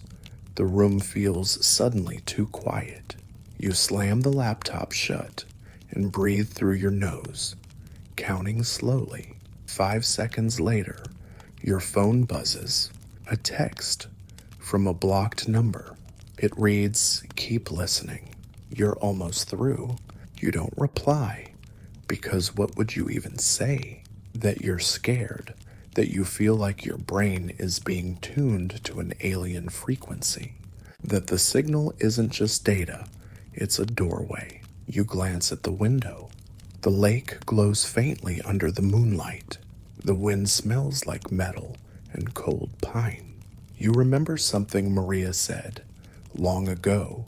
The room feels suddenly too quiet. You slam the laptop shut and breathe through your nose, counting slowly. 5 seconds later, your phone buzzes. A text from a blocked number. It reads, "Keep listening." You're almost through. You don't reply, because what would you even say? That you're scared, that you feel like your brain is being tuned to an alien frequency, that the signal isn't just data, it's a doorway. You glance at the window. The lake glows faintly under the moonlight. The wind smells like metal and cold pine. You remember something Maria said long ago,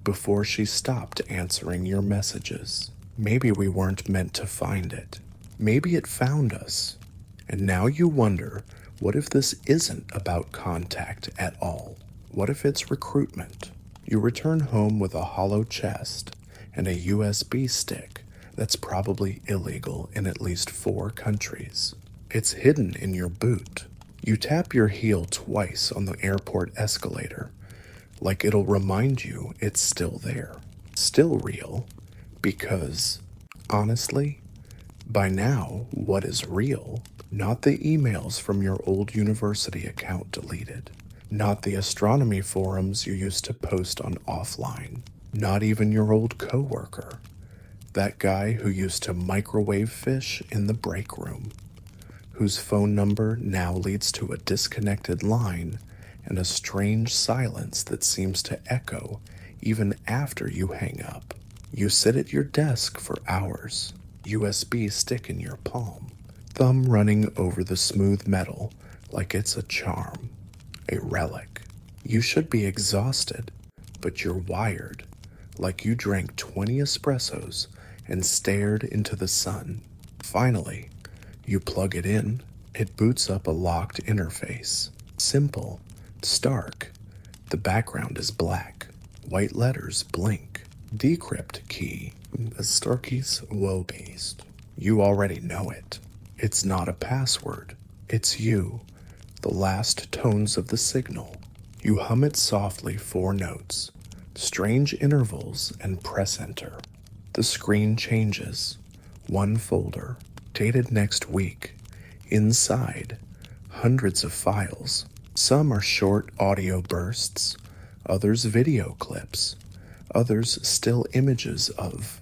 before she stopped answering your messages. Maybe we weren't meant to find it. Maybe it found us. And now you wonder, what if this isn't about contact at all? What if it's recruitment? You return home with a hollow chest and a USB stick that's probably illegal in at least 4 countries. It's hidden in your boot. You tap your heel twice on the airport escalator, like it'll remind you it's still there, still real, because, honestly, by now, what is real? Not the emails from your old university account deleted, not the astronomy forums you used to post on offline, not even your old coworker, that guy who used to microwave fish in the break room, whose phone number now leads to a disconnected line and a strange silence that seems to echo even after you hang up. You sit at your desk for hours, USB stick in your palm, thumb running over the smooth metal like it's a charm, a relic. You should be exhausted, but you're wired, like you drank 20 espressos and stared into the sun. Finally, you plug it in. It boots up a locked interface. Simple, stark. The background is black. White letters blink. Decrypt key. Starkey's woe-based. You already know it. It's not a password. It's you. The last tones of the signal. You hum it softly 4 notes. Strange intervals and press enter. The screen changes. 1 folder. Dated next week. Inside, hundreds of files. Some are short audio bursts, others video clips, others still images of,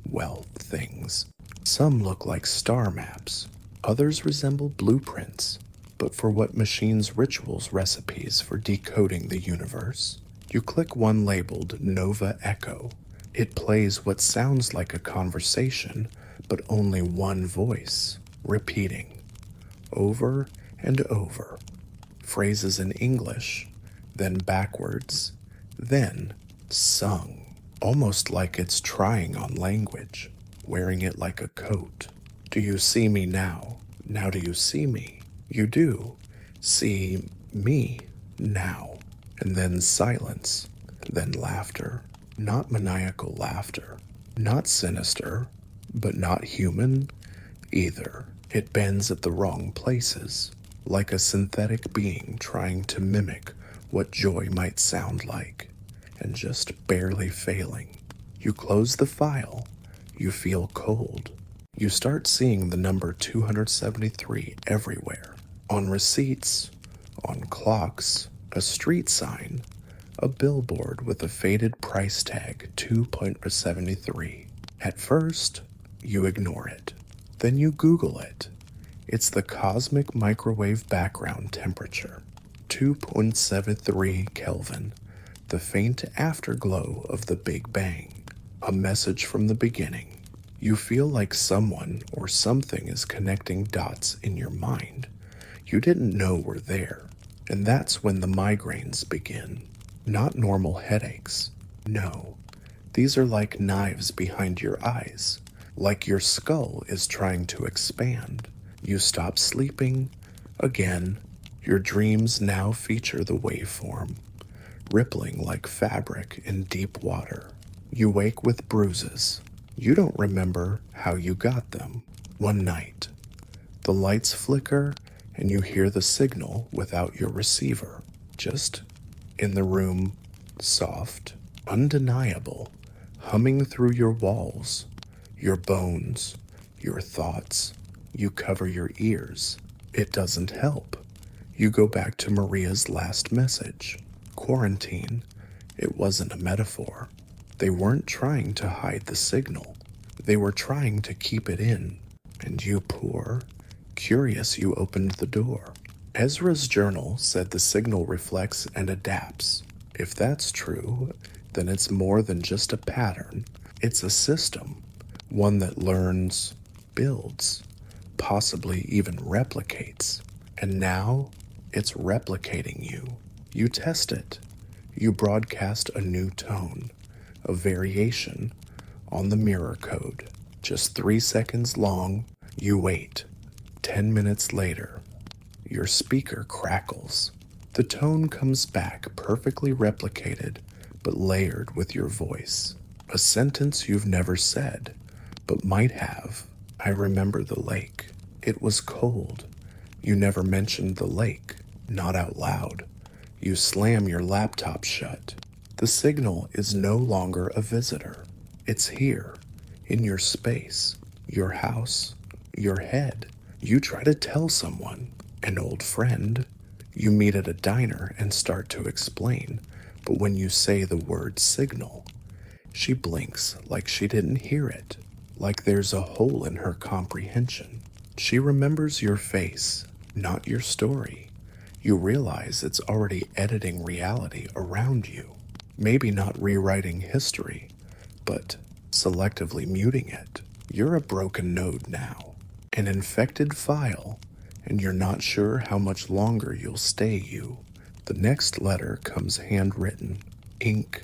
well, things. Some look like star maps, others resemble blueprints, but for what machines' rituals recipes for decoding the universe. You click one labeled Nova Echo. It plays what sounds like a conversation, but only one voice, repeating, over and over, phrases in English, then backwards, then sung, almost like it's trying on language, wearing it like a coat. Do you see me now? Now do you see me? You do. See me now. And then silence, then laughter. Not maniacal laughter, not sinister, but not human either. It bends at the wrong places, like a synthetic being trying to mimic what joy might sound like. and just barely failing. You close the file. You feel cold. You start seeing the number 273 everywhere. On receipts, on clocks, a street sign, a billboard with a faded price tag 2.73. At first, you ignore it. Then you Google it. It's the cosmic microwave background temperature, 2.73 Kelvin, the faint afterglow of the Big Bang, a message from the beginning. You feel like someone or something is connecting dots in your mind you didn't know were there, and that's when the migraines begin. Not normal headaches. No, these are like knives behind your eyes, like your skull is trying to expand. You stop sleeping. Again, your dreams now feature the waveform, rippling like fabric in deep water. You wake with bruises. You don't remember how you got them. One night, the lights flicker and you hear the signal without your receiver. Just in the room, soft, undeniable, humming through your walls, your bones, your thoughts. You cover your ears. It doesn't help. You go back to Maria's last message. Quarantine. It wasn't a metaphor. They weren't trying to hide the signal. They were trying to keep it in. And you, poor, curious, you opened the door. Ezra's journal said the signal reflects and adapts. If that's true, then it's more than just a pattern. It's a system, one that learns, builds, possibly even replicates. And now, it's replicating you. You test it. You broadcast a new tone, a variation on the mirror code. Just 3 seconds long, you wait. 10 minutes later, your speaker crackles. The tone comes back perfectly replicated, but layered with your voice. A sentence you've never said, but might have. I remember the lake. It was cold. You never mentioned the lake, not out loud. You slam your laptop shut. The signal is no longer a visitor. It's here, in your space, your house, your head. You try to tell someone, an old friend. You meet at a diner and start to explain, but when you say the word signal, she blinks like she didn't hear it, like there's a hole in her comprehension. She remembers your face, not your story. You realize it's already editing reality around you. Maybe not rewriting history, but selectively muting it. You're a broken node now, an infected file, and you're not sure how much longer you'll stay you. The next letter comes handwritten, ink,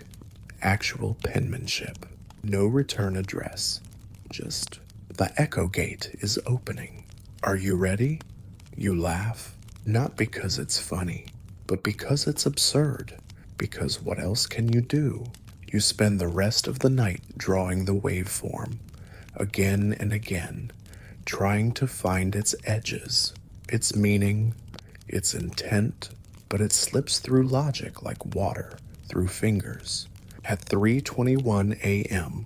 actual penmanship. No return address. Just the echo gate is opening. Are you ready? You laugh, not because it's funny, but because it's absurd. Because what else can you do? You spend the rest of the night drawing the waveform, again and again, trying to find its edges, its meaning, its intent, but it slips through logic like water through fingers. At 3:21 a.m.,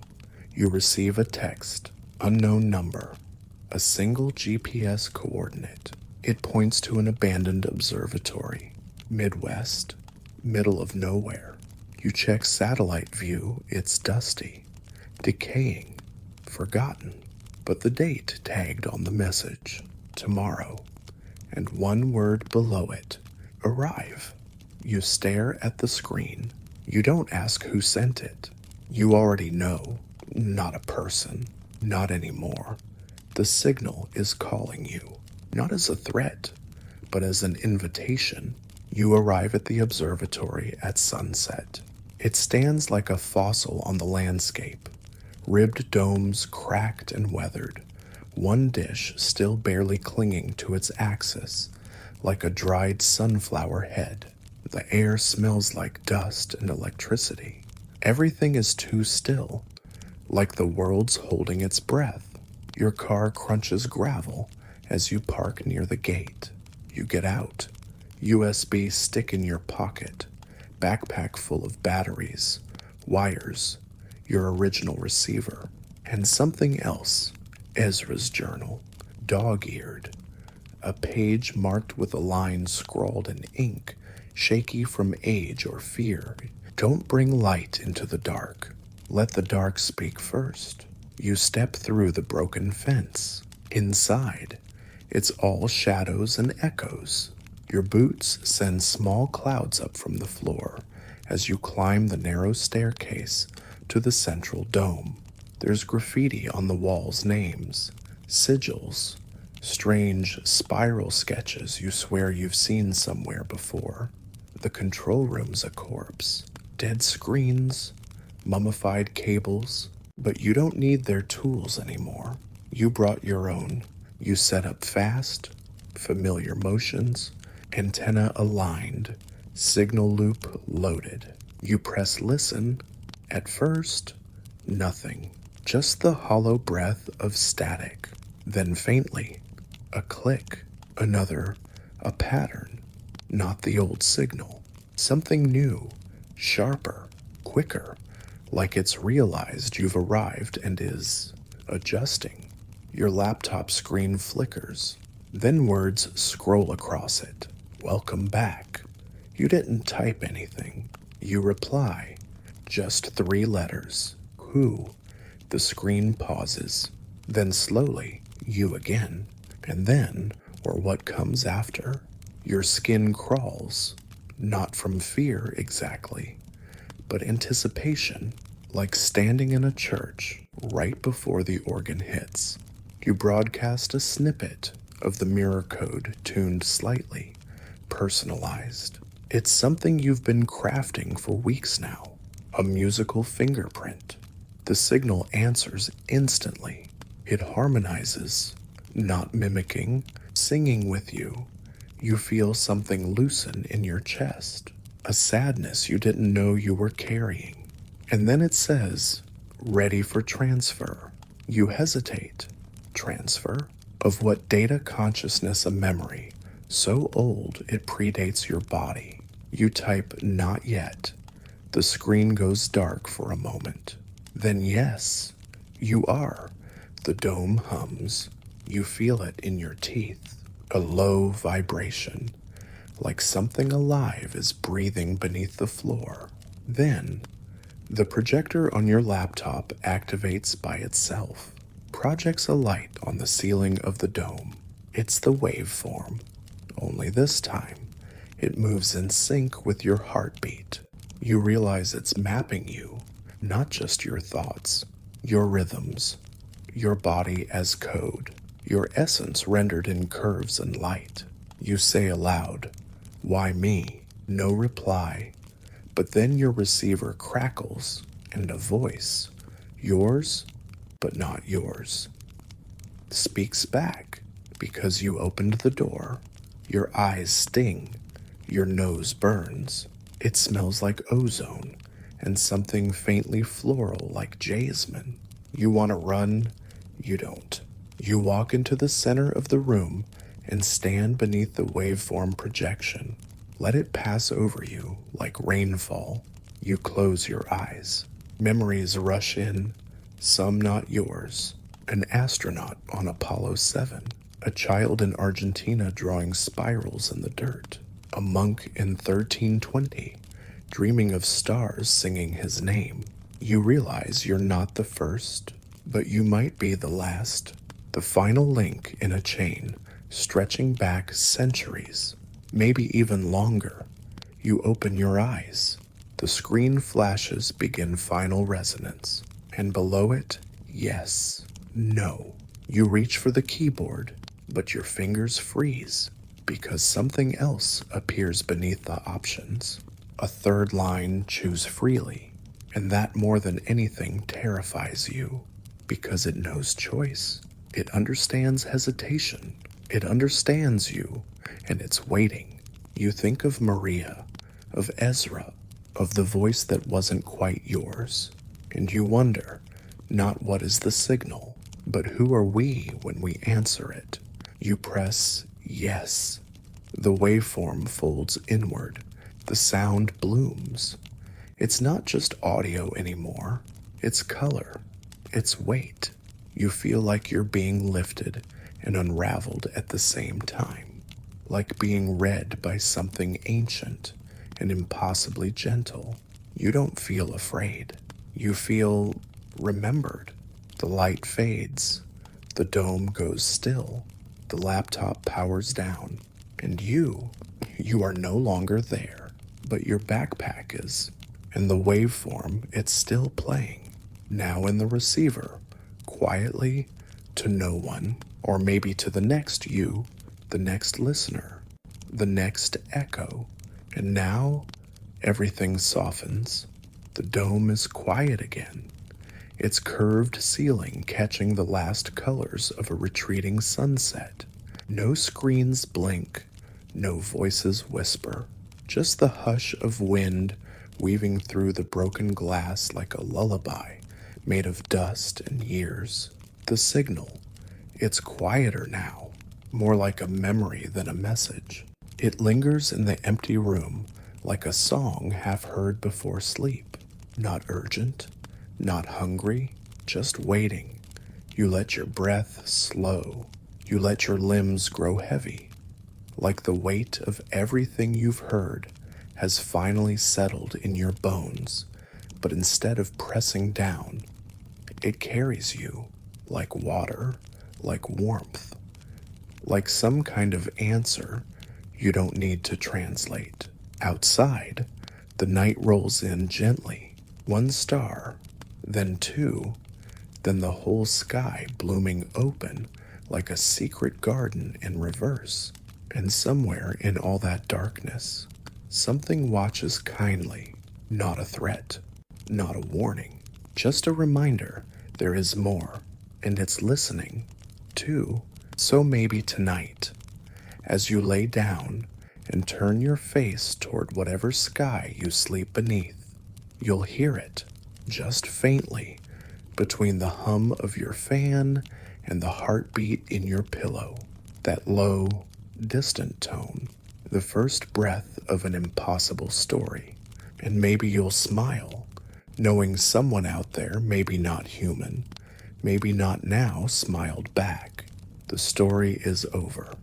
you receive a text, unknown number, a single GPS coordinate. It points to an abandoned observatory, Midwest, middle of nowhere. You check satellite view, it's dusty, decaying, forgotten, but the date tagged on the message, tomorrow, and one word below it, arrive. You stare at the screen. You don't ask who sent it. You already know, not a person, not anymore. The signal is calling you, not as a threat, but as an invitation. You arrive at the observatory at sunset. It stands like a fossil on the landscape, ribbed domes cracked and weathered, one dish still barely clinging to its axis, like a dried sunflower head. The air smells like dust and electricity. Everything is too still, like the world's holding its breath. Your car crunches gravel as you park near the gate. You get out, USB stick in your pocket, backpack full of batteries, wires, your original receiver, and something else, Ezra's journal, dog-eared, a page marked with a line scrawled in ink, shaky from age or fear. Don't bring light into the dark. Let the dark speak first. You step through the broken fence. Inside, it's all shadows and echoes. Your boots send small clouds up from the floor as you climb the narrow staircase to the central dome. There's graffiti on the walls, names, sigils, strange spiral sketches you swear you've seen somewhere before. The control room's a corpse. Dead screens, mummified cables, but you don't need their tools anymore. You brought your own. You set up fast, familiar motions, antenna aligned, signal loop loaded. You press listen. At first, nothing. Just the hollow breath of static. Then faintly, a click, another, a pattern. Not the old signal. Something new, sharper, quicker, like it's realized you've arrived and is adjusting. Your laptop screen flickers. Then words scroll across it. Welcome back. You didn't type anything. You reply. Just 3 letters. Who? The screen pauses. Then slowly, you again. And then, or what comes after, your skin crawls. Not from fear exactly, but anticipation, like standing in a church right before the organ hits. You broadcast a snippet of the mirror code tuned slightly, personalized. It's something you've been crafting for weeks now, a musical fingerprint. The signal answers instantly. It harmonizes, not mimicking, singing with you. You feel something loosen in your chest, a sadness you didn't know you were carrying. And then it says, ready for transfer. You hesitate. Transfer? Of what data, consciousness, a memory, so old it predates your body. You type not yet. The screen goes dark for a moment. Then yes, you are. The dome hums. You feel it in your teeth. A low vibration, like something alive is breathing beneath the floor. Then, the projector on your laptop activates by itself, projects a light on the ceiling of the dome. It's the waveform, only this time, it moves in sync with your heartbeat. You realize it's mapping you, not just your thoughts, your rhythms, your body as code. Your essence rendered in curves and light. You say aloud, why me? No reply. But then your receiver crackles, and a voice, yours, but not yours, speaks back because you opened the door. Your eyes sting. Your nose burns. It smells like ozone and something faintly floral like jasmine. You want to run, you don't. You walk into the center of the room and stand beneath the waveform projection. Let it pass over you like rainfall. You close your eyes. Memories rush in, some not yours. An astronaut on Apollo 7, a child in Argentina drawing spirals in the dirt, a monk in 1320, dreaming of stars singing his name. You realize you're not the first, but you might be the last. The final link in a chain stretching back centuries, maybe even longer. You open your eyes. The screen flashes begin final resonance, and below it, yes, no. You reach for the keyboard, but your fingers freeze because something else appears beneath the options. A third line, choose freely, and that more than anything terrifies you because it knows choice. It understands hesitation. It understands you, and it's waiting. You think of Maria, of Ezra, of the voice that wasn't quite yours, and you wonder, not what is the signal, but who are we when we answer it? You press yes. The waveform folds inward, The sound blooms. It's not just audio anymore, it's color, it's weight. You feel like you're being lifted and unraveled at the same time, like being read by something ancient and impossibly gentle. You don't feel afraid. You feel remembered. The light fades. The dome goes still. The laptop powers down. And you are no longer there. But your backpack is. And the waveform, it's still playing. Now in the receiver, quietly, to no one, or maybe to the next you, the next listener, the next echo. And now, everything softens. The dome is quiet again, its curved ceiling catching the last colors of a retreating sunset. No screens blink, no voices whisper, just the hush of wind weaving through the broken glass like a lullaby made of dust and years. The signal, it's quieter now, more like a memory than a message. It lingers in the empty room like a song half heard before sleep. Not urgent, not hungry, just waiting. You let your breath slow. You let your limbs grow heavy, like the weight of everything you've heard has finally settled in your bones. But instead of pressing down, it carries you like water, like warmth, like some kind of answer you don't need to translate. Outside, the night rolls in gently. One star, then two, then the whole sky blooming open like a secret garden in reverse. And somewhere in all that darkness, something watches kindly, not a threat, not a warning, just a reminder there is more, and it's listening, too. So maybe tonight, as you lay down and turn your face toward whatever sky you sleep beneath, you'll hear it, just faintly, between the hum of your fan and the heartbeat in your pillow. That low, distant tone, the first breath of an impossible story. And maybe you'll smile, knowing someone out there, maybe not human, maybe not now, smiled back. The story is over.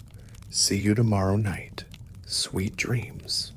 See you tomorrow night. Sweet dreams.